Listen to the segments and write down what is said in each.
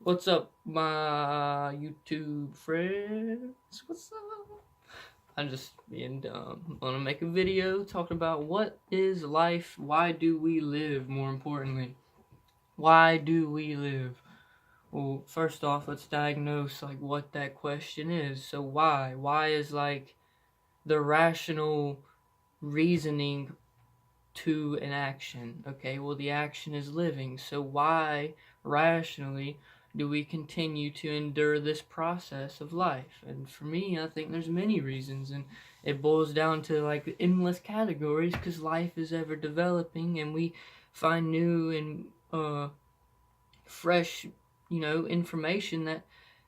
What's up, my YouTube friends? What's up? I'm just being dumb. I'm gonna make a video talking about what is life, why do we live, more importantly. Why do we live? Well, first off, let's diagnose like what that question is. So why? Why is like the rational reasoning to an action. Okay, well, the action is living. So why, rationally, do we continue to endure this process of life? And for me, I think there's many reasons, and it boils down to like endless categories because life is ever developing, and we find new and fresh, information that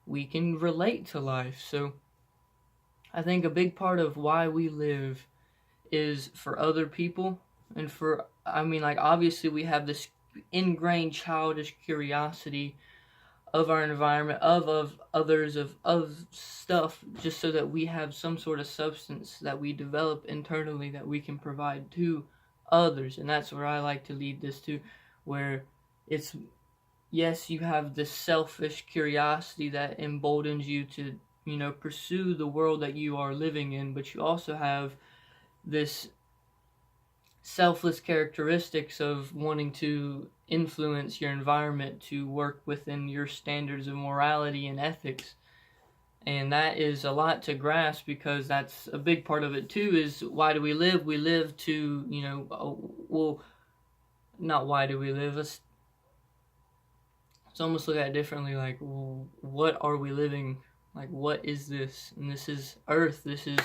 we can relate to life. So I think a big part of why we live is for other people and for like obviously we have this ingrained childish curiosity of our environment, of others, of stuff, just so that we have some sort of substance that we develop internally that we can provide to others. And that's where I like to lead this to, where it's, yes, you have this selfish curiosity that emboldens you to pursue the world that you are living in, but you also have this selfless characteristics of wanting to influence your environment to work within your standards of morality and ethics. And that is a lot to grasp because that's a big part of it too. Is why do we live? We live to, well, not why do we live. Let's almost look at it differently. Like, well, what are we living? Like, what is this? And this is Earth. This is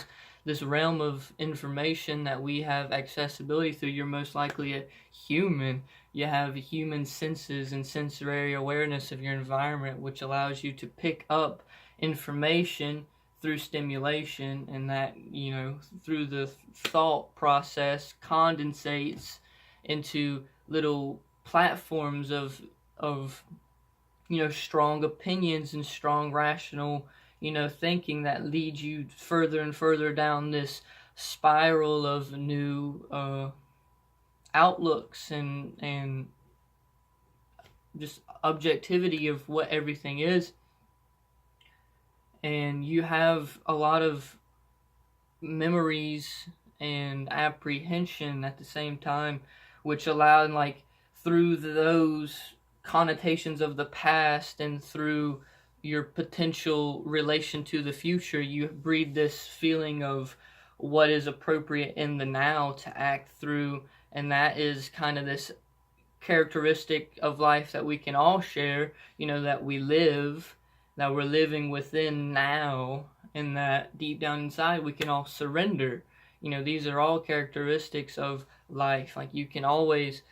this realm of information that we have accessibility through. You're most likely a human. You have human senses and sensory awareness of your environment, which allows you to pick up information through stimulation, and that, through the thought process condensates into little platforms of strong opinions and strong rational, thinking that leads you further and further down this spiral of new outlooks and just objectivity of what everything is. And you have a lot of memories and apprehension at the same time, which allow, like, through those connotations of the past and through your potential relation to the future, you breed this feeling of what is appropriate in the now to act through. And that is kind of this characteristic of life that we can all share, that we're living within now, and that deep down inside we can all surrender. These are all characteristics of life. Like, you can always,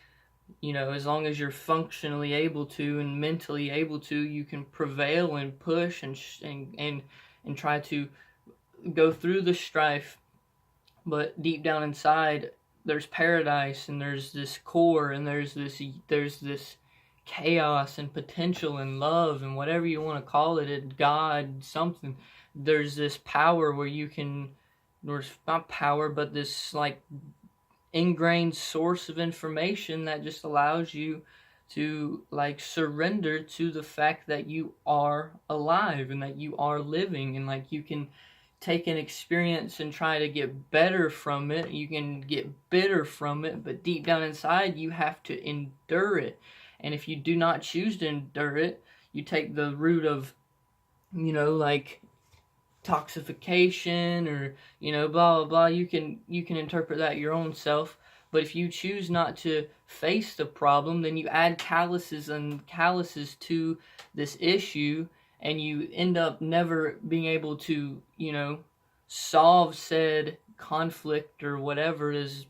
as long as you're functionally able to and mentally able to, you can prevail and push and try to go through the strife. But deep down inside, there's paradise, and there's this core, and there's this chaos and potential and love and whatever you want to call it, God, something. There's this power where you can, or not power, but this like ingrained source of information that just allows you to like surrender to the fact that you are alive and that you are living, and like you can take an experience and try to get better from it. You can get bitter from it, but deep down inside you have to endure it. And if you do not choose to endure it, you take the route of, like toxification or, blah, blah, blah. You can interpret that your own self. But if you choose not to face the problem, then you add calluses to this issue, and you end up never being able to, solve said conflict or whatever is,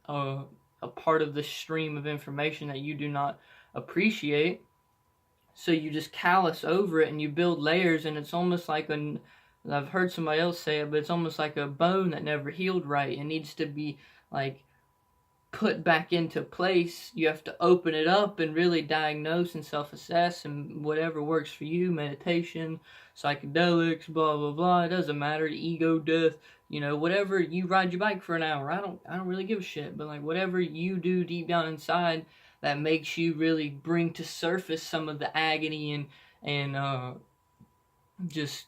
a part of the stream of information that you do not appreciate. So you just callous over it and you build layers, and it's almost like I've heard somebody else say it, but it's almost like a bone that never healed right. It needs to be like put back into place. You have to open it up and really diagnose and self-assess, and whatever works for you, meditation, psychedelics, blah blah blah, it doesn't matter, ego death, whatever. You ride your bike for an hour, I don't really give a shit, but like whatever you do deep down inside that makes you really bring to surface some of the agony and just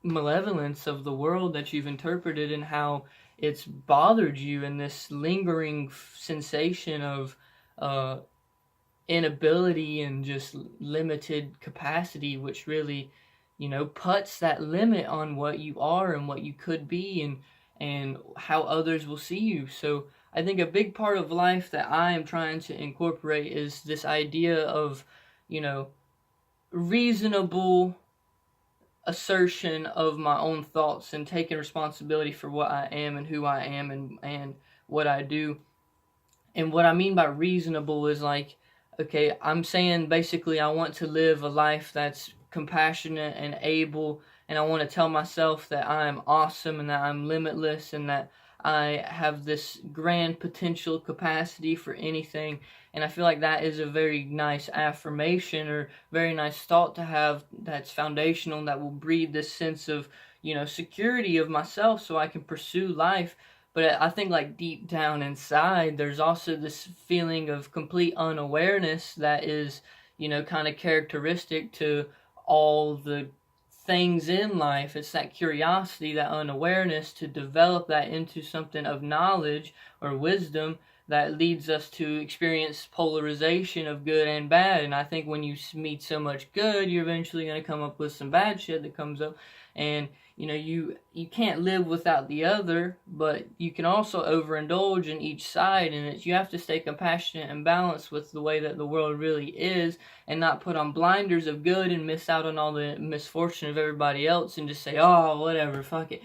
malevolence of the world that you've interpreted, and how it's bothered you, and this lingering sensation of inability and just limited capacity, which really, puts that limit on what you are and what you could be, and how others will see you. So I think a big part of life that I am trying to incorporate is this idea of, reasonable assertion of my own thoughts, and taking responsibility for what I am and who I am, and what I do. And what I mean by reasonable is like, okay, I'm saying basically I want to live a life that's compassionate and able, and I want to tell myself that I'm awesome and that I'm limitless and that I have this grand potential capacity for anything. And I feel like that is a very nice affirmation, or very nice thought to have, that's foundational, that will breed this sense of, security of myself, so I can pursue life. But I think, like, deep down inside, there's also this feeling of complete unawareness that is, kind of characteristic to all the things in life. It's that curiosity, that unawareness, to develop that into something of knowledge or wisdom that leads us to experience polarization of good and bad. And I think when you meet so much good, you're eventually going to come up with some bad shit that comes up. And you can't live without the other, but you can also overindulge in each side, and you have to stay compassionate and balanced with the way that the world really is, and not put on blinders of good and miss out on all the misfortune of everybody else and just say, oh, whatever, fuck it,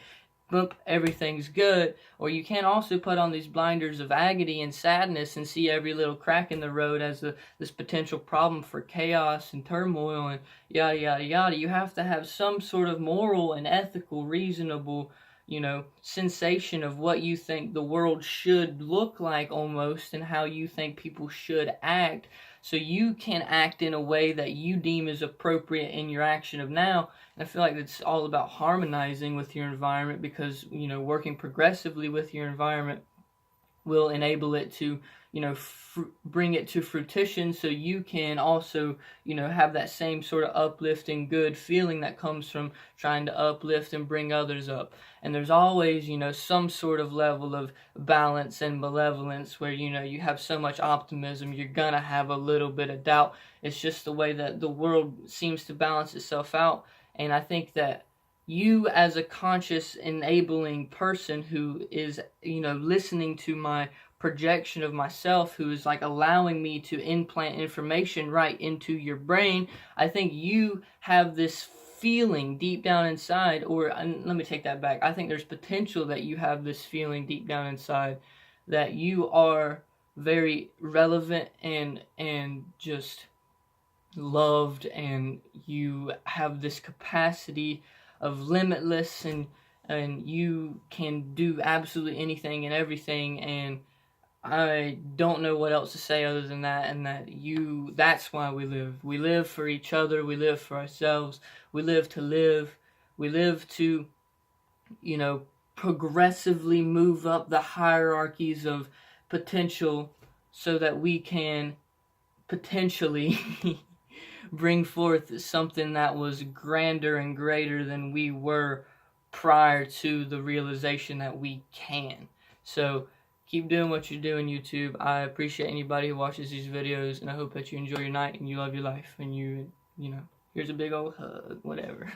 boop, everything's good. Or you can't also put on these blinders of agony and sadness and see every little crack in the road as this potential problem for chaos and turmoil and yada yada yada. You have to have some sort of moral and ethical, reasonable, sensation of what you think the world should look like almost, and how you think people should act, so you can act in a way that you deem is appropriate in your action of now. And I feel like it's all about harmonizing with your environment, because, working progressively with your environment will enable it to, bring it to fruition, so you can also, have that same sort of uplifting, good feeling that comes from trying to uplift and bring others up. And there's always, some sort of level of balance and malevolence where, you have so much optimism, you're gonna have a little bit of doubt. It's just the way that the world seems to balance itself out. And I think that you, as a conscious, enabling person who is, listening to my projection of myself, who is like allowing me to implant information right into your brain, I think you have this feeling deep down inside, or let me take that back. I think there's potential that you have this feeling deep down inside that you are very relevant and just loved, and you have this capacity of limitless, and you can do absolutely anything and everything. And I don't know what else to say other than that, and that's why we live. We live for each other, we live for ourselves, we live to live, we live to, progressively move up the hierarchies of potential, so that we can potentially bring forth something that was grander and greater than we were prior to the realization that we can. So keep doing what you're doing, YouTube. I appreciate anybody who watches these videos, and I hope that you enjoy your night and you love your life, and here's a big old hug, whatever.